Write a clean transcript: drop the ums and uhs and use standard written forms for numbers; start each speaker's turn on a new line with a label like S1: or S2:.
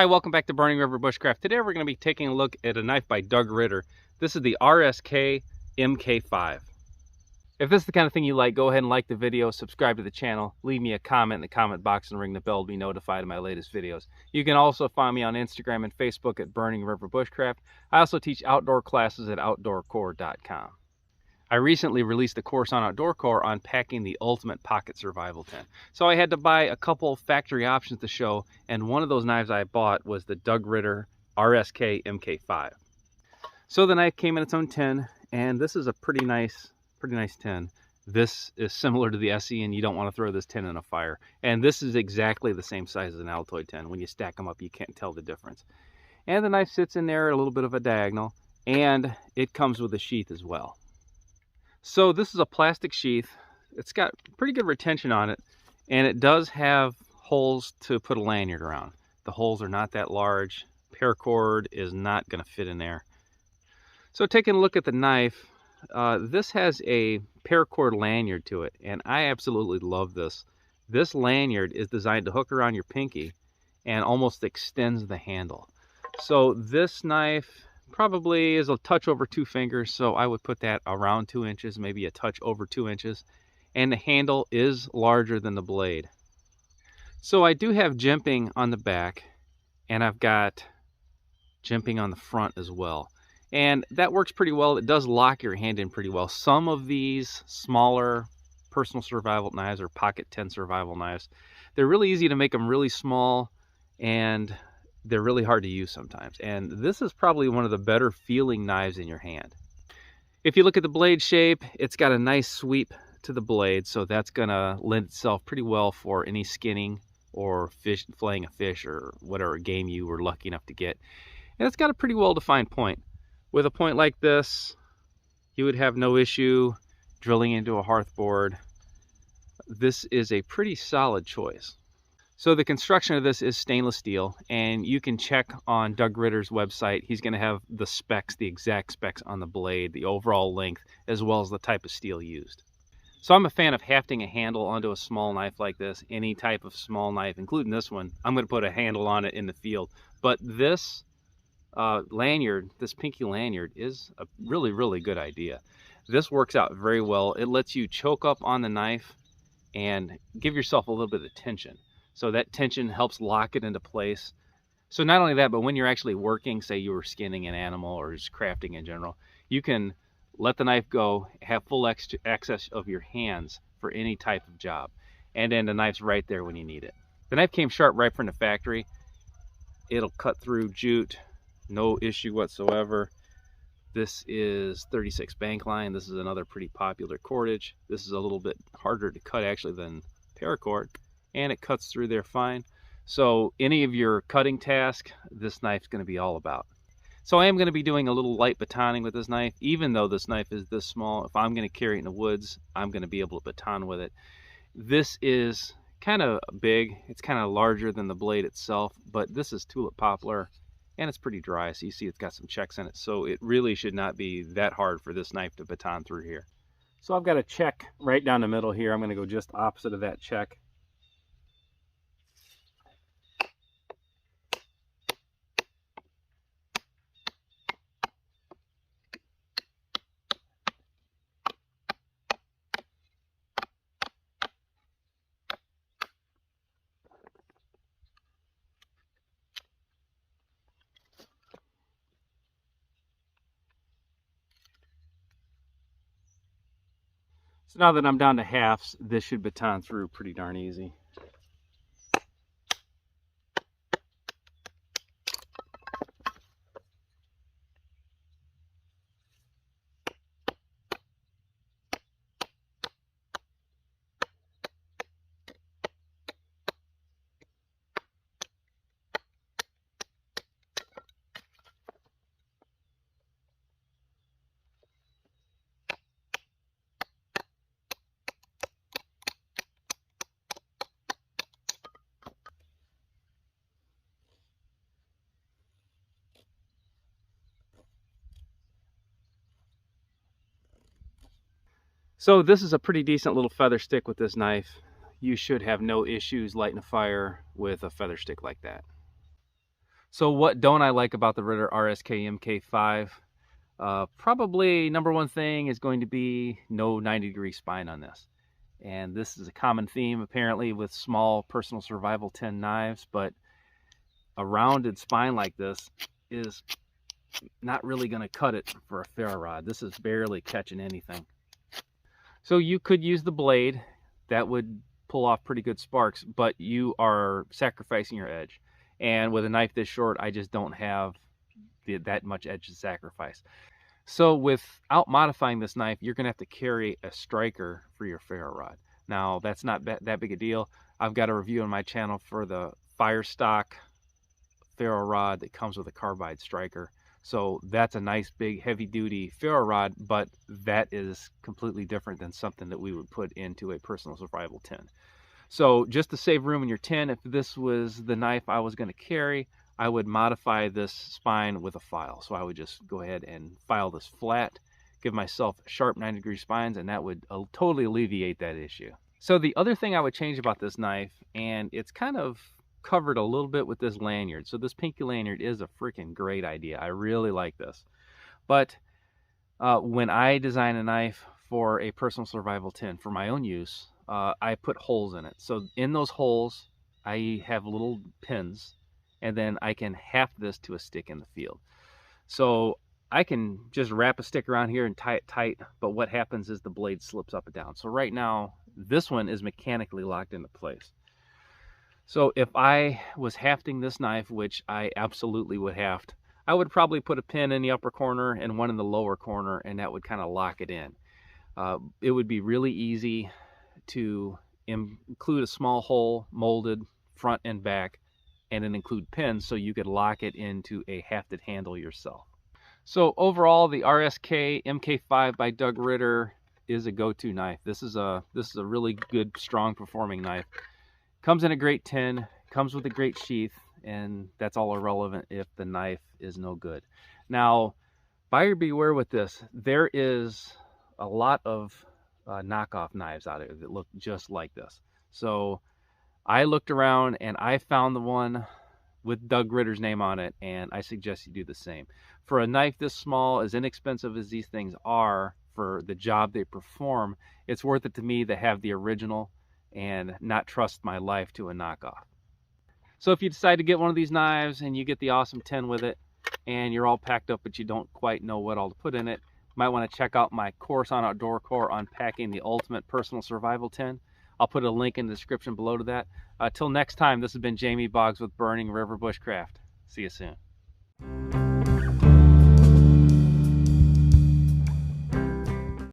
S1: Hi, welcome back to Burning River Bushcraft. Today we're going to be taking a look at a knife by Ritter. This is the RSK Mk5. If this is the kind of thing you like, go ahead and like the video, subscribe to the channel, leave me a comment in the comment box, and ring the bell to be notified of my latest videos. You can also find me on Instagram and Facebook at Burning River Bushcraft. I also teach outdoor classes at Outdoorcore.com. I recently released a course on Outdoorcore on packing the ultimate pocket survival tent. So I had to buy a couple factory options to show, and one of those knives I bought was the Ritter RSK Mk5. So the knife came in its own tin, and this is a pretty nice tin. This is similar to the SE, and you don't want to throw this tin in a fire. And this is exactly the same size as an Altoid tin. When you stack them up, you can't tell the difference. And the knife sits in there a little bit of a diagonal, and it comes with a sheath as well. So this is a plastic sheath. It's got pretty good retention on it, and it does have holes to put a lanyard around. The holes are not that large. Paracord is not going to fit in there. So taking a look at the knife, this has a paracord lanyard to it, and I absolutely love this. This lanyard is designed to hook around your pinky and almost extends the handle. So this knife probably is a touch over 2 fingers, so I would put that around 2 inches, maybe a touch over 2 inches, and the handle is larger than the blade. So I do have jimping on the back, and I've got jimping on the front as well, and that works pretty well. It does lock your hand in pretty well. Some of these smaller personal survival knives or pocket tent survival knives, they're really easy to make them really small, and they're really hard to use sometimes. And this is probably one of the better feeling knives in your hand. If you look at the blade shape, it's got a nice sweep to the blade, so that's gonna lend itself pretty well for any skinning or filleting a fish or whatever game you were lucky enough to get. And it's got a pretty well defined point. With a point like this, you would have no issue drilling into a hearth board. This is a pretty solid choice. So the construction of this is stainless steel, and you can check on Doug Ritter's website. He's going to have the specs, the exact specs on the blade, the overall length, as well as the type of steel used. So I'm a fan of hafting a handle onto a small knife like this. Any type of small knife, including this one, I'm going to put a handle on it in the field. But this lanyard, this pinky lanyard, is a really good idea. This works out very well. It lets you choke up on the knife and give yourself a little bit of tension. So that tension helps lock it into place. So not only that, but when you're actually working, say you were skinning an animal or just crafting in general, you can let the knife go, have full access of your hands for any type of job. And then the knife's right there when you need it. The knife came sharp right from the factory. It'll cut through jute, no issue whatsoever. This is 36 bank line. This is another pretty popular cordage. This is a little bit harder to cut actually than paracord, and it cuts through there fine. So any of your cutting task, this knife's going to be all about. So I am going to be doing a little light batoning with this knife. Even though this knife is this small, if I'm going to carry it in the woods, I'm going to be able to baton with it. This is kind of big. It's kind of larger than the blade itself, but this is tulip poplar, and it's pretty dry. So you see it's got some checks in it. So it really should not be that hard for this knife to baton through here. So I've got a check right down the middle here. I'm going to go just opposite of that check. So now that I'm down to halves, this should baton through pretty darn easy. So this is a pretty decent little feather stick with this knife. You should have no issues lighting a fire with a feather stick like that. So what don't I like about the Ritter RSK Mk5? Probably number one thing is going to be no 90-degree spine on this. And this is a common theme apparently with small personal survival tin knives, but a rounded spine like this is not really going to cut it for a ferro rod. This is barely catching anything. So you could use the blade. That would pull off pretty good sparks, but you are sacrificing your edge. And with a knife this short, I just don't have that much edge to sacrifice. So without modifying this knife, you're going to have to carry a striker for your ferro rod. Now, that's not that big a deal. I've got a review on my channel for the Firestock ferro rod that comes with a carbide striker. So that's a nice big heavy duty ferro rod, but that is completely different than something that we would put into a personal survival tin. So just to save room in your tin, if this was the knife I was going to carry, I would modify this spine with a file. So I would just go ahead and file this flat, give myself sharp 90-degree spines, and that would totally alleviate that issue. So the other thing I would change about this knife, and it's kind of covered a little bit with this lanyard. So this pinky lanyard is a freaking great idea. I really like this. But when I design a knife for a personal survival tin for my own use, I put holes in it. So in those holes, I have little pins, and then I can haft this to a stick in the field. So I can just wrap a stick around here and tie it tight, but what happens is the blade slips up and down. So right now, this one is mechanically locked into place. So if I was hafting this knife, which I absolutely would haft, I would probably put a pin in the upper corner and one in the lower corner, and that would kind of lock it in. It would be really easy to include a small hole molded front and back, and then include pins so you could lock it into a hafted handle yourself. So overall, the RSK Mk5 by Doug Ritter is a go-to knife. This is a really good, strong performing knife. Comes in a great tin, comes with a great sheath, and that's all irrelevant if the knife is no good. Now, buyer beware with this. There is a lot of knockoff knives out there that look just like this. So I looked around and I found the one with Doug Ritter's name on it, and I suggest you do the same. For a knife this small, as inexpensive as these things are for the job they perform, it's worth it to me to have the original and not trust my life to a knockoff. So if you decide to get one of these knives and you get the awesome tin with it and you're all packed up but you don't quite know what all to put in it, you might want to check out my course on Outdoorcore on packing the ultimate personal survival tin. I'll put a link in the description below to that. Till next time, this has been Jamie Boggs with Burning River Bushcraft. See you soon.